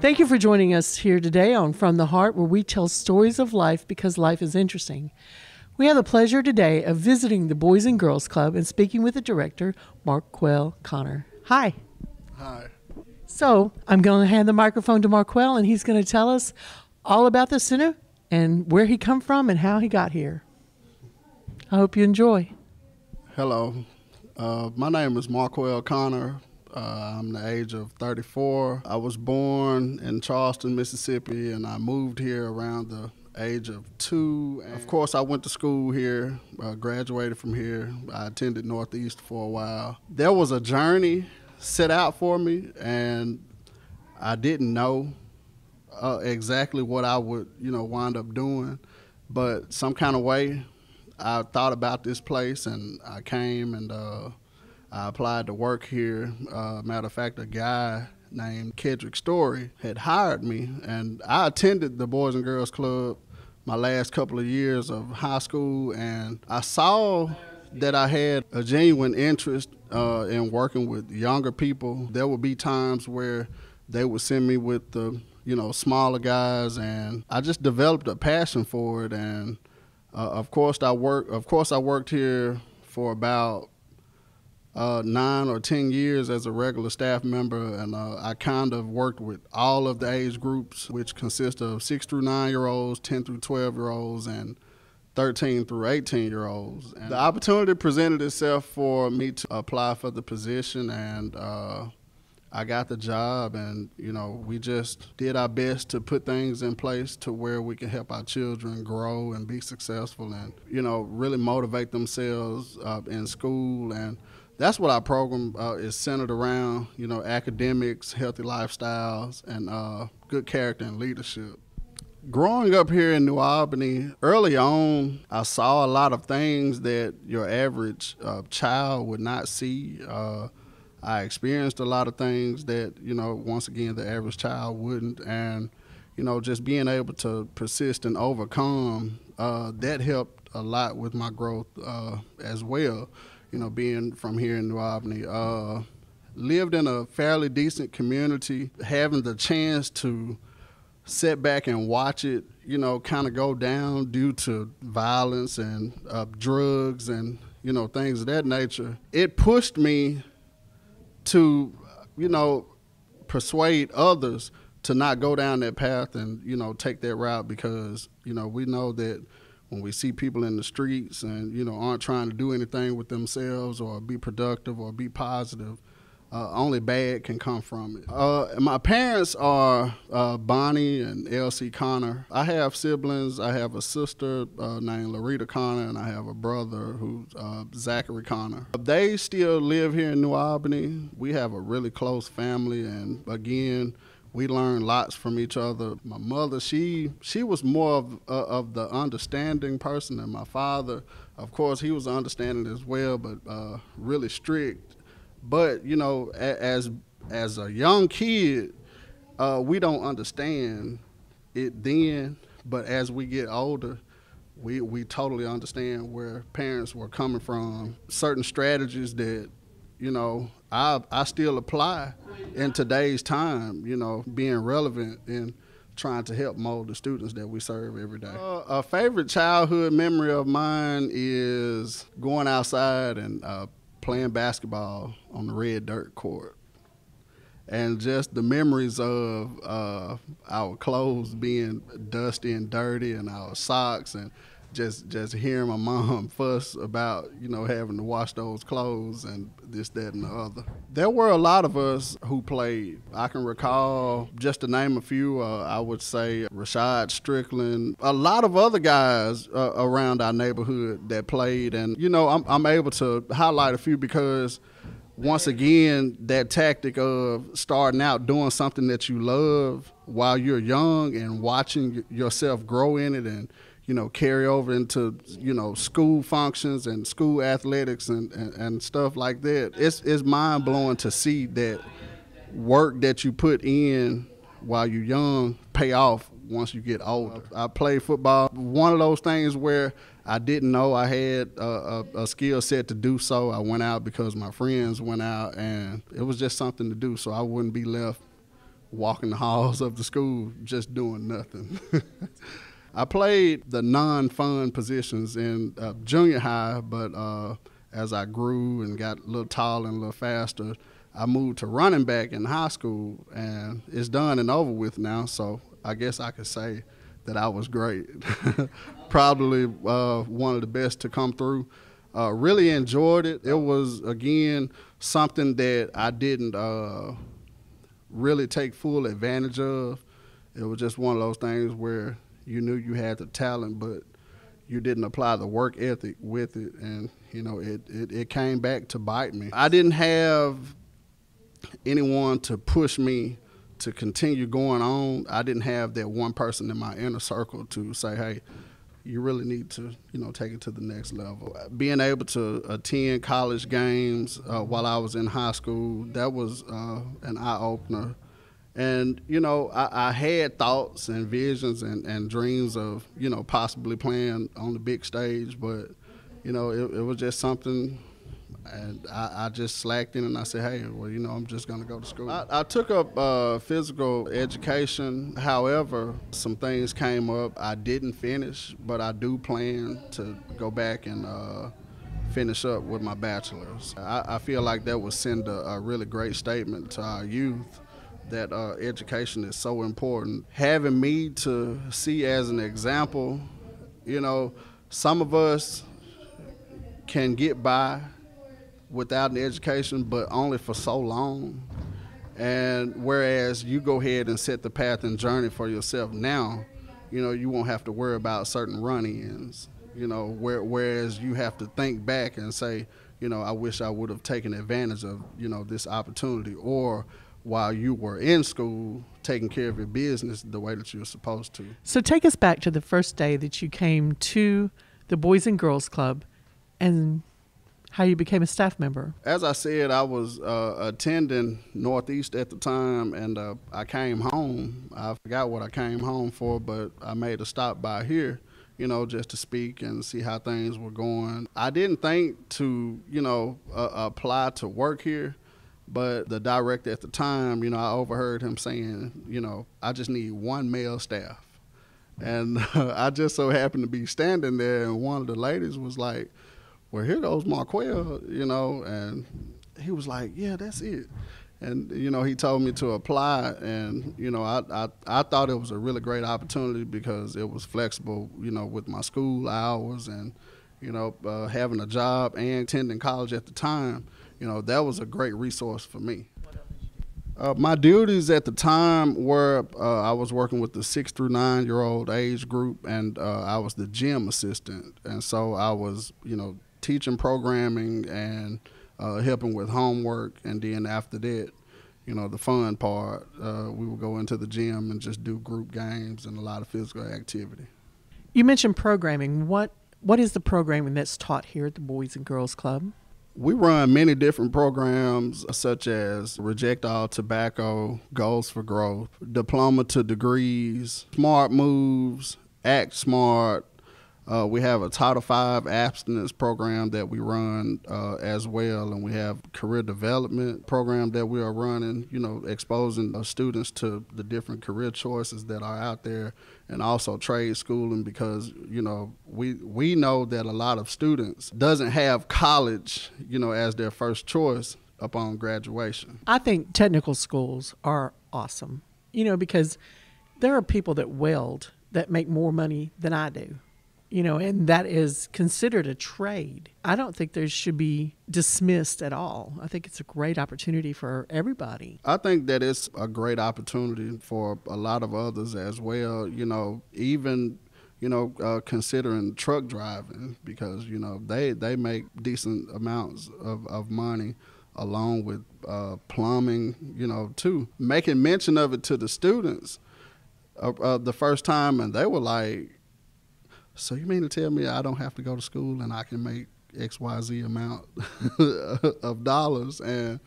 Thank you for joining us here today on From the Heart, where we tell stories of life because life is interesting. We have the pleasure today of visiting the Boys and Girls Club and speaking with the director, Marquell Conner. Hi. Hi. So I'm going to hand the microphone to Marquell, and he's going to tell us all about the center and where he come from and how he got here. I hope you enjoy. Hello. My name is Marquell Conner. I'm the age of 34. I was born in Charleston, Mississippi, and I moved here around the age of 2. And of course, I went to school here, graduated from here. I attended Northeast for a while. There was a journey set out for me, and I didn't know exactly what I would, wind up doing. But some kind of way, I thought about this place, and I came and I applied to work here. Matter of fact, a guy named Kedrick Story had hired me, and I attended the Boys and Girls Club my last couple of years of high school, and I saw that I had a genuine interest in working with younger people. There would be times where they would send me with the, smaller guys, and I just developed a passion for it. And of course, I worked here for about 9 or 10 years as a regular staff member, and I kind of worked with all of the age groups, which consist of 6 through 9-year-olds, 10 through 12-year-olds, and 13 through 18-year-olds. And the opportunity presented itself for me to apply for the position, and I got the job, and we just did our best to put things in place to where we can help our children grow and be successful, and really motivate themselves in school. And that's what our program is centered around, academics, healthy lifestyles, and good character and leadership. Growing up here in New Albany, early on, I saw a lot of things that your average child would not see. I experienced a lot of things that, once again, the average child wouldn't. And, just being able to persist and overcome, that helped a lot with my growth as well. Being from here in New Albany, lived in a fairly decent community, having the chance to sit back and watch it, kind of go down due to violence and drugs and, things of that nature. It pushed me to, persuade others to not go down that path and, take that route, because, we know that when we see people in the streets and, aren't trying to do anything with themselves or be productive or be positive, only bad can come from it. My parents are Bonnie and Elsie Conner. I have siblings. I have a sister named Larita Conner, and I have a brother who's Zachary Conner. They still live here in New Albany. We have a really close family, and again, we learn lots from each other. My mother, she was more of the understanding person than my father. Of course, he was understanding as well, but really strict. But, as a young kid, we don't understand it then, but as we get older, we totally understand where parents were coming from. Certain strategies that, I still apply in today's time, being relevant and trying to help mold the students that we serve every day. A favorite childhood memory of mine is going outside and playing basketball on the red dirt court, and just the memories of our clothes being dusty and dirty, and our socks, and just hearing my mom fuss about having to wash those clothes and this, that, and the other. There were a lot of us who played. I can recall, just to name a few, I would say Rashad Strickland, a lot of other guys around our neighborhood that played, and I'm able to highlight a few because once again, that tactic of starting out doing something that you love while you're young and watching yourself grow in it, and carry over into, school functions and school athletics and stuff like that. It's mind-blowing to see that work that you put in while you're young pay off once you get older. I played football. One of those things where I didn't know I had a skill set to do so. I went out because my friends went out, and it was just something to do, so I wouldn't be left walking the halls of the school just doing nothing. I played the non-fun positions in junior high, but as I grew and got a little taller and a little faster, I moved to running back in high school, and it's done and over with now, so I guess I could say that I was great. Probably one of the best to come through. Really enjoyed it. It was, again, something that I didn't really take full advantage of. It was just one of those things where you knew you had the talent, but you didn't apply the work ethic with it, and it came back to bite me. I didn't have anyone to push me to continue going on. I didn't have that one person in my inner circle to say, hey, you really need to, take it to the next level. Being able to attend college games while I was in high school, that was an eye-opener. And, I had thoughts and visions and dreams of, possibly playing on the big stage, but, it was just something. And I just slacked in and I said, hey, well, I'm just going to go to school. I took up physical education. However, some things came up. I didn't finish, but I do plan to go back and finish up with my bachelor's. I feel like that would send a really great statement to our youth that education is so important. Having me to see as an example, some of us can get by without an education, but only for so long. And whereas you go ahead and set the path and journey for yourself now, you won't have to worry about certain run-ins, whereas you have to think back and say, I wish I would have taken advantage of, this opportunity, or while you were in school, taking care of your business the way that you were supposed to. So take us back to the first day that you came to the Boys and Girls Club and how you became a staff member. As I said, I was attending Northeast at the time, and I came home. I forgot what I came home for, but I made a stop by here, just to speak and see how things were going. I didn't think to, apply to work here, but the director at the time, I overheard him saying, I just need one male staff. And I just so happened to be standing there, and one of the ladies was like, well, here goes Marquell, and he was like, yeah, that's it. And, he told me to apply, and, I thought it was a really great opportunity because it was flexible, with my school hours and, having a job and attending college at the time. That was a great resource for me. My duties at the time were I was working with the 6 through 9 year old age group, and I was the gym assistant. And so I was, teaching programming and helping with homework, and then after that, the fun part, we would go into the gym and just do group games and a lot of physical activity. You mentioned programming. What is the programming that's taught here at the Boys and Girls Club? We run many different programs such as Reject All Tobacco, Goals for Growth, Diploma to Degrees, Smart Moves, Act Smart. We have a Title V abstinence program that we run as well, and we have career development program that we are running, exposing students to the different career choices that are out there, and also trade schooling because, we know that a lot of students doesn't have college, as their first choice upon graduation. I think technical schools are awesome, because there are people that weld that make more money than I do. And that is considered a trade. I don't think there should be dismissed at all. I think it's a great opportunity for everybody. I think that it's a great opportunity for a lot of others as well, even, considering truck driving because, they make decent amounts of money along with plumbing, too. Making mention of it to the students the first time, and they were like, so you mean to tell me I don't have to go to school and I can make XYZ amount of dollars? And,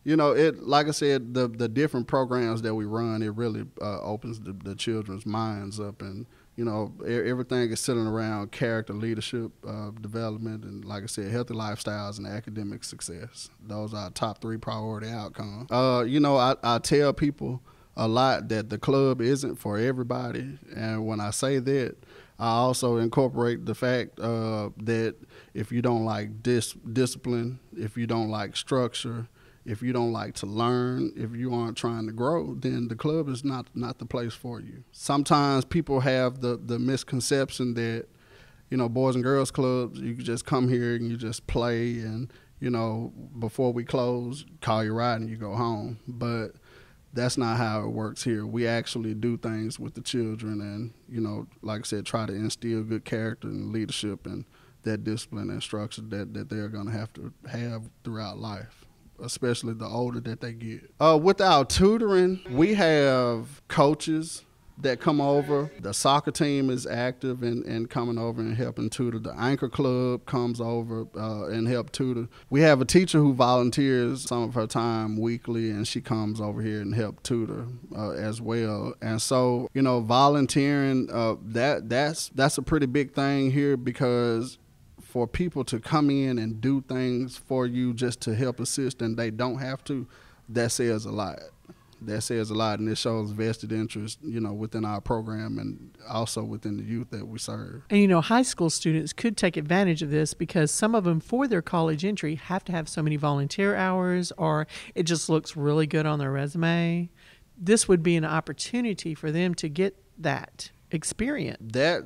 it, like I said, the different programs that we run, it really opens the children's minds up. And, everything is centered around character, leadership, development, and, like I said, healthy lifestyles and academic success. Those are our top 3 priority outcomes. I tell people, a lot that the club isn't for everybody. And when I say that, I also incorporate the fact that if you don't like discipline, if you don't like structure, if you don't like to learn, if you aren't trying to grow, then the club is not the place for you. Sometimes people have the misconception that, Boys and Girls Clubs, you can just come here and you just play and, before we close, call your ride and you go home. But that's not how it works here. We actually do things with the children and, like I said, try to instill good character and leadership and that discipline and structure that they're going to have throughout life, especially the older that they get. With our tutoring, we have coaches that come over. The soccer team is active in coming over and helping tutor. The Anchor Club comes over and help tutor. We have a teacher who volunteers some of her time weekly, and she comes over here and help tutor as well. And so, volunteering, that's a pretty big thing here, because for people to come in and do things for you just to help assist and they don't have to, that says a lot. That says a lot, and it shows vested interest, within our program and also within the youth that we serve. And, high school students could take advantage of this, because some of them, for their college entry, have to have so many volunteer hours, or it just looks really good on their resume. This would be an opportunity for them to get that experience. That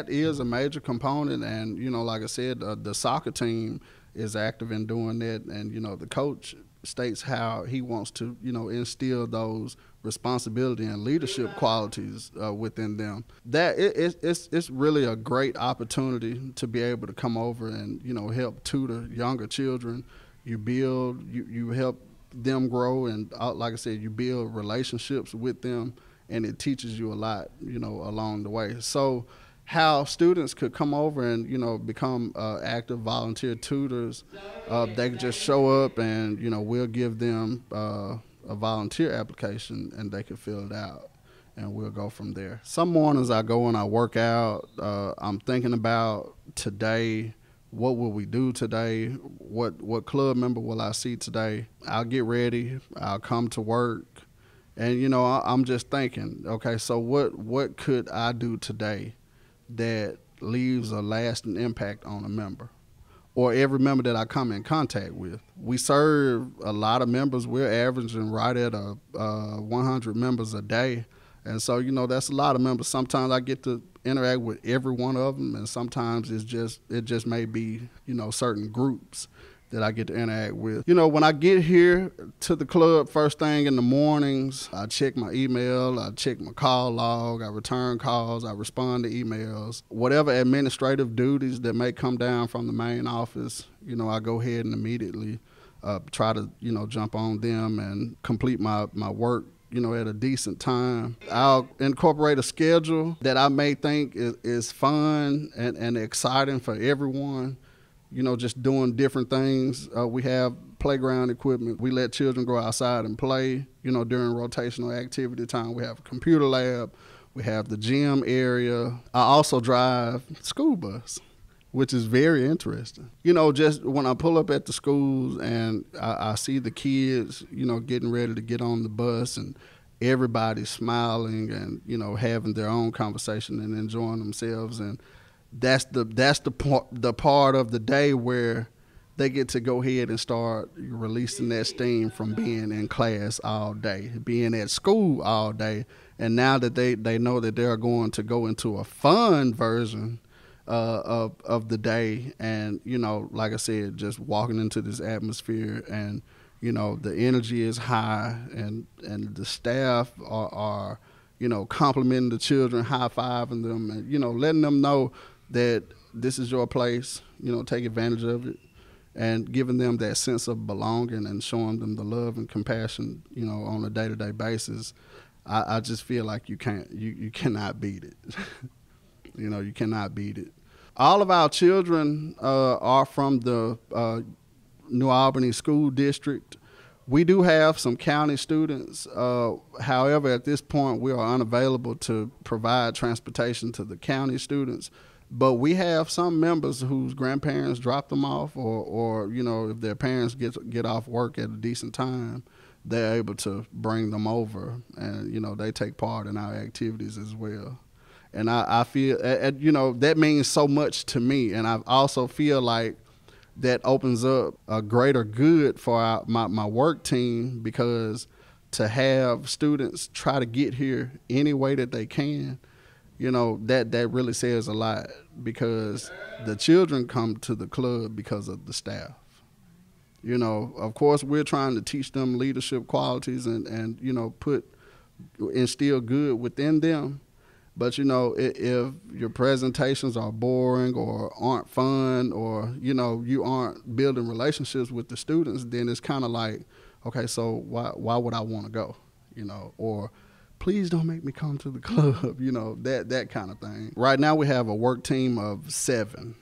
is a major component, and, like I said, the soccer team is active in doing that, and, the coach states how he wants to, instill those responsibility and leadership qualities within them. That it's really a great opportunity to be able to come over and, help tutor younger children. You help them grow, and like I said, you build relationships with them, and it teaches you a lot, along the way. So how students could come over and, become active volunteer tutors. They could just show up and, we'll give them a volunteer application and they could fill it out, and we'll go from there. Some mornings I go and I work out. I'm thinking about today. What will we do today? What club member will I see today? I'll get ready. I'll come to work. And, I'm just thinking, okay, so what could I do today that leaves a lasting impact on a member or every member that I come in contact with? We serve a lot of members. We're averaging right at 100 members a day. And so, that's a lot of members. Sometimes I get to interact with every one of them, and sometimes it just may be, certain groups that I get to interact with. When I get here to the club first thing in the mornings, I check my email, I check my call log, I return calls, I respond to emails. Whatever administrative duties that may come down from the main office, I go ahead and immediately try to, jump on them and complete my work, at a decent time. I'll incorporate a schedule that I may think is fun and exciting for everyone. Just doing different things. We have playground equipment. We let children go outside and play, during rotational activity time. We have a computer lab. We have the gym area. I also drive school bus, which is very interesting. Just when I pull up at the schools and I see the kids, getting ready to get on the bus and everybody's smiling and, having their own conversation and enjoying themselves. And that's the part of the day where they get to go ahead and start releasing that steam from being in class all day, being at school all day. And now that they know that they're going to go into a fun version of the day, and, like I said, just walking into this atmosphere, and, the energy is high, and the staff are complimenting the children, high-fiving them, and, letting them know that this is your place, take advantage of it, and giving them that sense of belonging and showing them the love and compassion, on a day-to-day basis. I just feel like you cannot beat it. You cannot beat it. All of our children are from the New Albany School District. We do have some county students. However, at this point, we are unavailable to provide transportation to the county students. But we have some members whose grandparents drop them off, or if their parents get off work at a decent time, they're able to bring them over, and they take part in our activities as well. And I feel, that means so much to me. And I also feel like that opens up a greater good for my work team, because to have students try to get here any way that they can, that really says a lot, because the children come to the club because of the staff. Of course, we're trying to teach them leadership qualities and instill good within them. But, if your presentations are boring or aren't fun, or, you aren't building relationships with the students, then it's kind of like, okay, so why would I want to go? Or please don't make me come to the club, that kind of thing. Right now we have a work team of 7.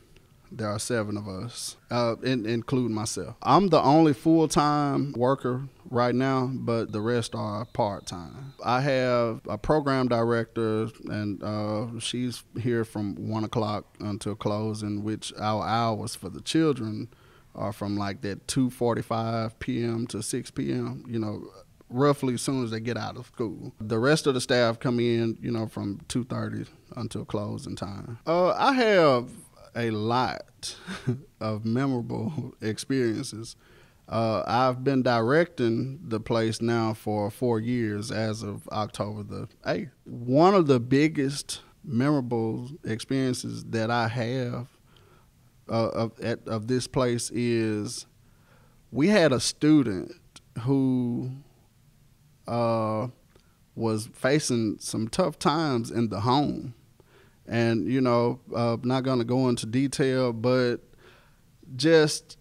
There are 7 of us, including myself. I'm the only full-time worker right now, but the rest are part-time. I have a program director, and she's here from 1 o'clock until closing, which our hours for the children are from like that 2:45 p.m. to 6 p.m., roughly as soon as they get out of school. The rest of the staff come in, from 2:30 until closing time. I have a lot of memorable experiences. I've been directing the place now for 4 years as of October the 8th. One of the biggest memorable experiences that I have of this place is we had a student who was facing some tough times in the home. And, not going to go into detail, but just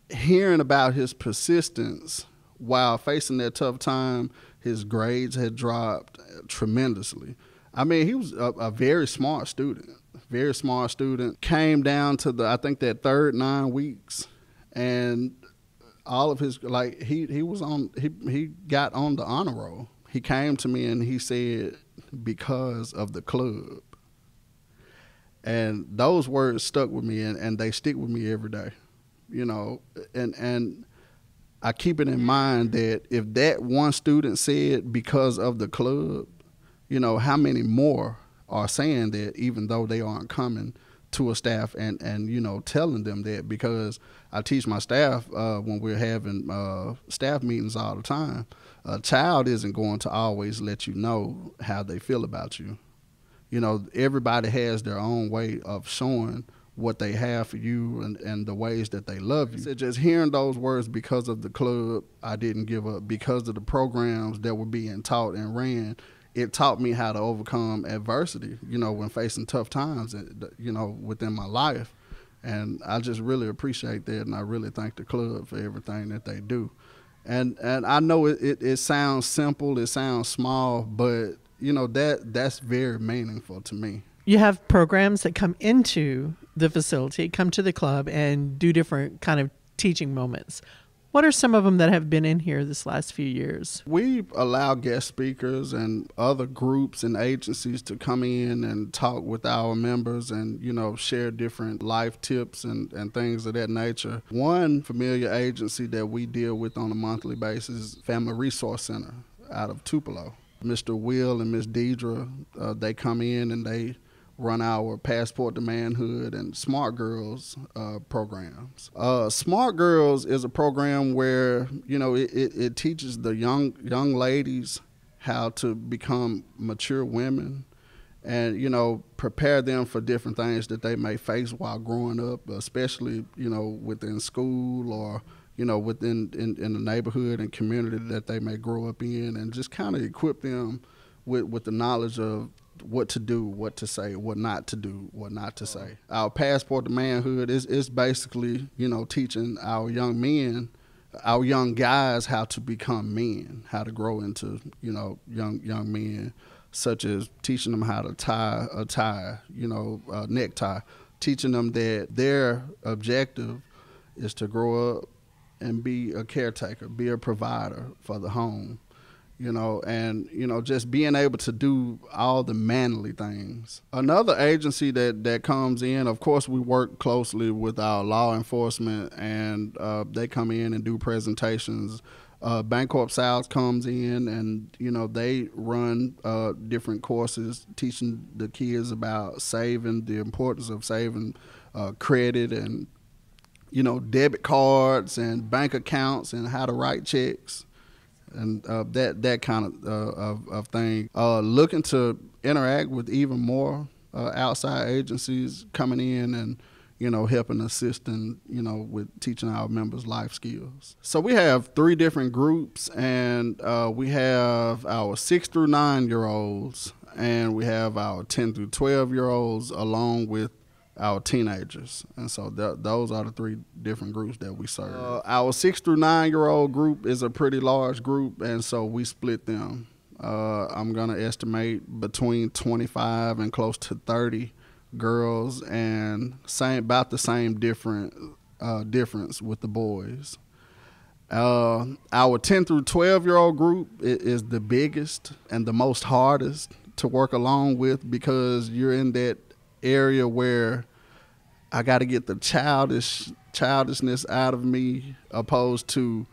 hearing about his persistence while facing that tough time, his grades had dropped tremendously. I mean, he was a very smart student, came down to I think that third 9 weeks, and all of his, he got on the honor roll. He came to me and he said, because of the club. And those words stuck with me, and they stick with me every day, and I keep it in mind that if that one student said because of the club, how many more are saying that, even though they aren't coming to a staff and telling them that. Because I teach my staff when we're having staff meetings all the time, a child isn't going to always let you know how they feel about you. Everybody has their own way of showing what they have for you and the ways that they love you. So just hearing those words, because of the club, I didn't give up, because of the programs that were being taught and ran, it taught me how to overcome adversity, when facing tough times, within my life. And I just really appreciate that, and I really thank the club for everything that they do. And I know it sounds simple, it sounds small, but that's very meaningful to me. You have programs that come into the facility, come to the club, and do different kind of teaching moments. What are some of them that have been in here this last few years? We allow guest speakers and other groups and agencies to come in and talk with our members and, share different life tips and things of that nature. One familiar agency that we deal with on a monthly basis is Family Resource Center out of Tupelo. Mr. Will and Miss Deidre, they come in and they run our Passport to Manhood and Smart Girls programs. Smart Girls is a program where, it teaches the young ladies how to become mature women and, prepare them for different things that they may face while growing up, especially, within school or, within in the neighborhood and community that they may grow up in, and just kind of equip them with the knowledge of what to do, what to say, what not to do, what not to say. Our Passport to Manhood is basically, teaching our young men, our young guys, how to become men, how to grow into, young men, such as teaching them how to tie a tie, a necktie, teaching them that their objective is to grow up and be a caretaker, be a provider for the home. and just being able to do all the manly things. Another agency that comes in, of course, we work closely with our law enforcement, and they come in and do presentations. Bancorp South comes in, and they run different courses teaching the kids about saving, the importance of saving credit, and debit cards and bank accounts, and how to write checks, and that kind of thing. Looking to interact with even more outside agencies coming in and helping assist in with teaching our members life skills. So we have 3 different groups, and we have our 6 through 9-year-olds, and we have our 10 through 12-year-olds, along with our teenagers. And so those are the 3 different groups that we serve. Our 6 through 9-year-old group is a pretty large group, and so we split them. I'm going to estimate between 25 and close to 30 girls, and about the same difference with the boys. Our 10 through 12-year-old group is the biggest and the most hardest to work along with, because you're in that area where I got to get the childishness out of me, opposed to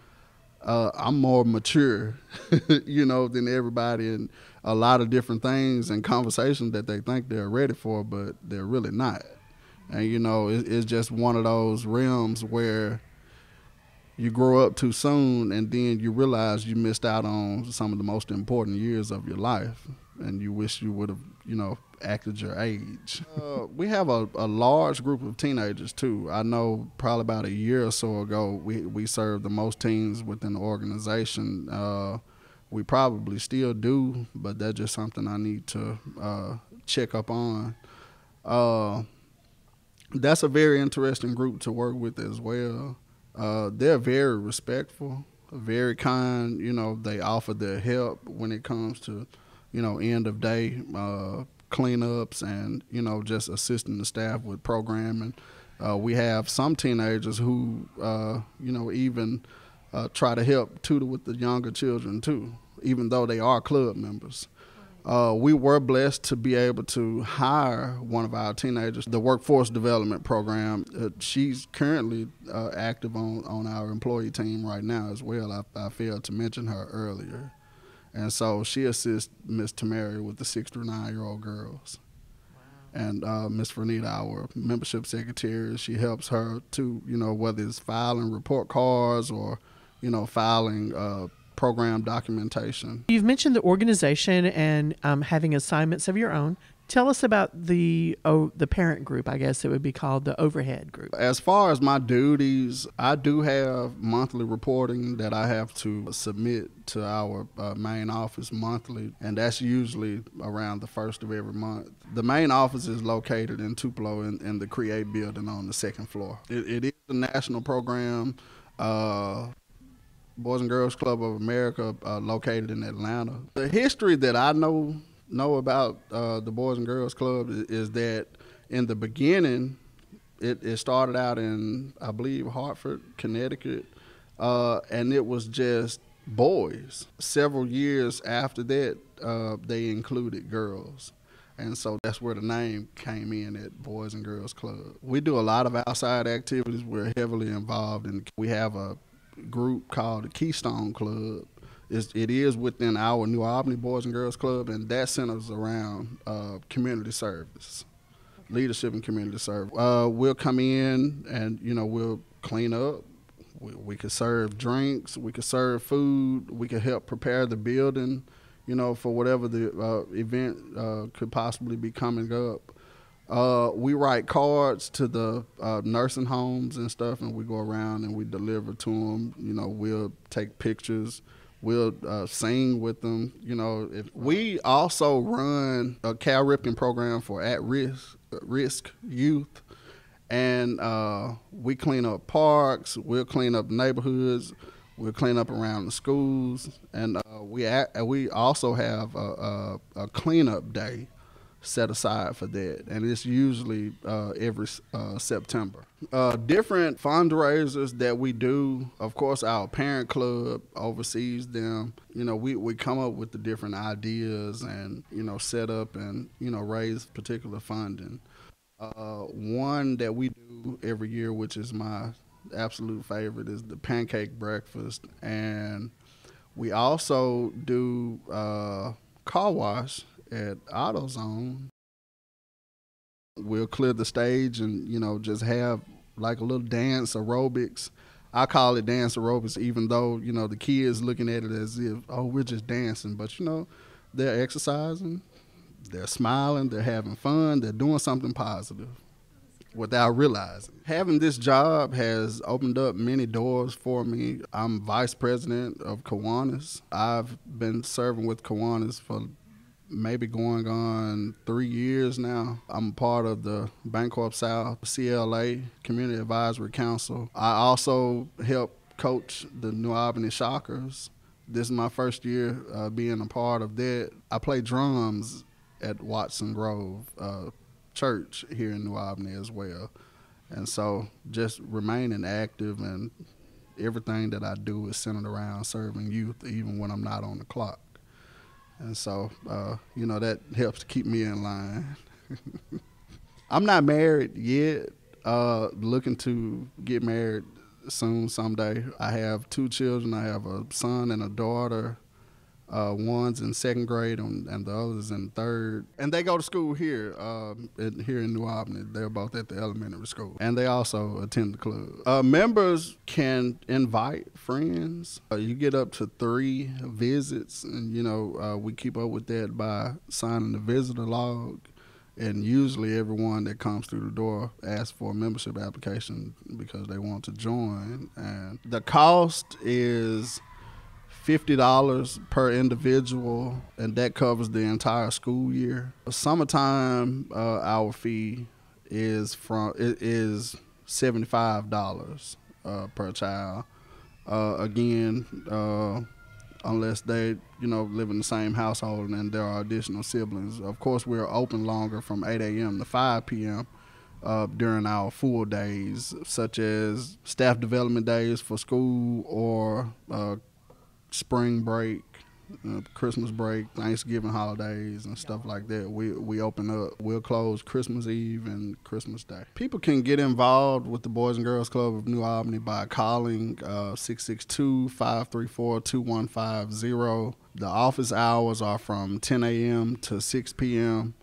I'm more mature, than everybody, and a lot of different things and conversations that they think they're ready for, but they're really not. And it's just one of those realms where you grow up too soon, and then you realize you missed out on some of the most important years of your life, and you wish you would have, acted your age. We have a large group of teenagers too. I know probably about a year or so ago, we served the most teens within the organization. We probably still do, but that's just something I need to check up on. That's a very interesting group to work with as well. They're very respectful, very kind. They offer their help when it comes to, end of day cleanups, and just assisting the staff with programming. We have some teenagers who even try to help tutor with the younger children too, even though they are club members. We were blessed to be able to hire one of our teenagers, the workforce development program. She's currently active on our employee team right now as well. I failed to mention her earlier. And so she assists Miss Tamari with the 6 through 9-year-old girls. Wow. And Miss Vernita, our membership secretary, she helps her to, whether it's filing report cards or, filing program documentation. You've mentioned the organization and having assignments of your own. Tell us about the parent group, I guess it would be called the overhead group. As far as my duties, I do have monthly reporting that I have to submit to our main office monthly, and that's usually around the first of every month. The main office is located in Tupelo in the Create building on the 2nd floor. It is a national program. Boys and Girls Club of America, located in Atlanta. The history that I know about the Boys and Girls Club is that in the beginning, it started out in, I believe, Hartford, Connecticut, and it was just boys. Several years after that, they included girls. And so that's where the name came in at Boys and Girls Club. We do a lot of outside activities. We're heavily involved in. We have a group called the Keystone Club. It is within our New Albany Boys and Girls Club, and that centers around community service, leadership and community service. We'll come in and, we'll clean up. We could serve drinks. We could serve food. We could help prepare the building, for whatever the event could possibly be coming up. We write cards to the nursing homes and stuff, and we go around and we deliver to them. We'll take pictures. We'll sing with them. We also run a Cal Ripken program for at-risk youth, and we clean up parks. We'll clean up neighborhoods. We'll clean up around the schools, and we also have a cleanup day. set aside for that, and it's usually every September. Different fundraisers that we do, of course, our parent club oversees them. We come up with the different ideas and, set up and, raise particular funding. One that we do every year, which is my absolute favorite, is the pancake breakfast. And we also do car wash at AutoZone. We'll clear the stage and, just have like a little dance aerobics. I call it dance aerobics, even though, the kids looking at it as if, oh, we're just dancing. But, they're exercising, they're smiling, they're having fun, they're doing something positive without realizing. Having this job has opened up many doors for me. I'm vice president of Kiwanis. I've been serving with Kiwanis for maybe going on 3 years now. I'm part of the Bancorp South CLA, Community Advisory Council. I also help coach the New Albany Shockers. This is my first year being a part of that. I play drums at Watson Grove Church here in New Albany as well. And so just remaining active, and everything that I do is centered around serving youth even when I'm not on the clock. And so, that helps to keep me in line. I'm not married yet, looking to get married soon someday. I have 2 children. I have a son and a daughter. One's in 2nd grade and the other's in 3rd. And they go to school here in New Albany. They're both at the elementary school. And they also attend the club. Members can invite friends. You get up to 3 visits, and, we keep up with that by signing the visitor log. And usually everyone that comes through the door asks for a membership application because they want to join. And the cost is $50 per individual, and that covers the entire school year. Summertime, our fee is $75 per child. Again, unless they, live in the same household and there are additional siblings. Of course, we're open longer from 8 a.m. to 5 p.m. During our full days, such as staff development days for school or spring break, Christmas break, Thanksgiving holidays, and stuff like that. We open up. We'll close Christmas Eve and Christmas Day. People can get involved with the Boys and Girls Club of New Albany by calling 662-534-2150. The office hours are from 10 a.m. to 6 p.m.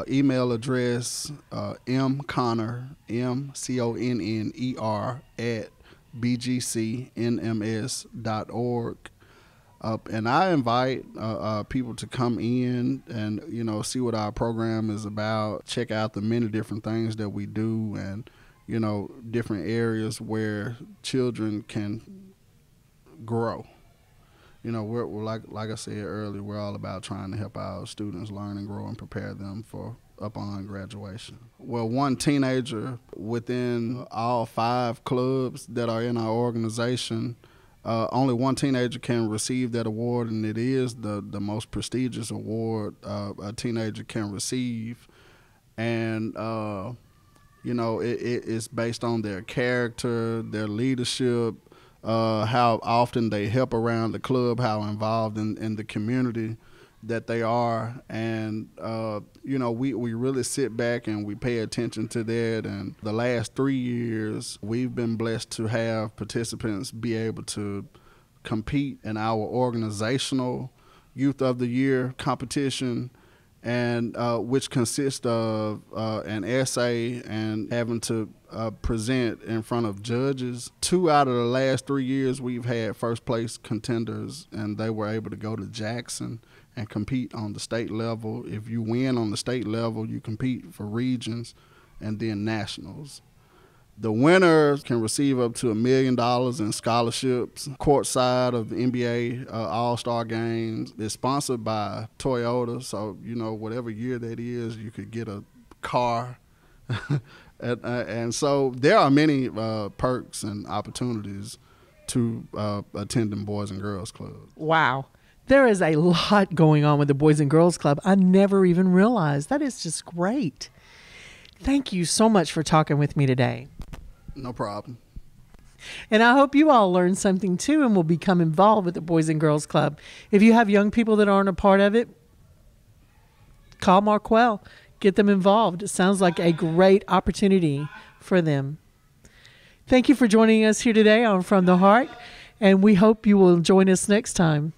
Email address mconner, MCONNER, at bgcnms.org. And I invite people to come in and, see what our program is about, check out the many different things that we do, and, different areas where children can grow. We're like I said earlier, we're all about trying to help our students learn and grow and prepare them for upon graduation. Well, one teenager within all 5 clubs that are in our organization, only one teenager can receive that award, and it is the most prestigious award a teenager can receive. And, it's based on their character, their leadership, how often they help around the club, how involved in the community that they are. And, we really sit back and we pay attention to that. And the last 3 years, we've been blessed to have participants be able to compete in our organizational Youth of the Year competition, and which consists of an essay and having to present in front of judges. 2 out of the last 3 years, we've had first place contenders, and they were able to go to Jackson and compete on the state level. If you win on the state level, you compete for regions and then nationals. The winners can receive up to $1 million in scholarships courtside of the NBA All-Star games. It's sponsored by Toyota, so, whatever year that is, you could get a car. and so there are many perks and opportunities to attending Boys and Girls Clubs. Wow. There is a lot going on with the Boys and Girls Club. I never even realized. That is just great. Thank you so much for talking with me today. No problem. And I hope you all learned something too and will become involved with the Boys and Girls Club. If you have young people that aren't a part of it, call Marquell. Get them involved. It sounds like a great opportunity for them. Thank you for joining us here today on From the Heart, and we hope you will join us next time.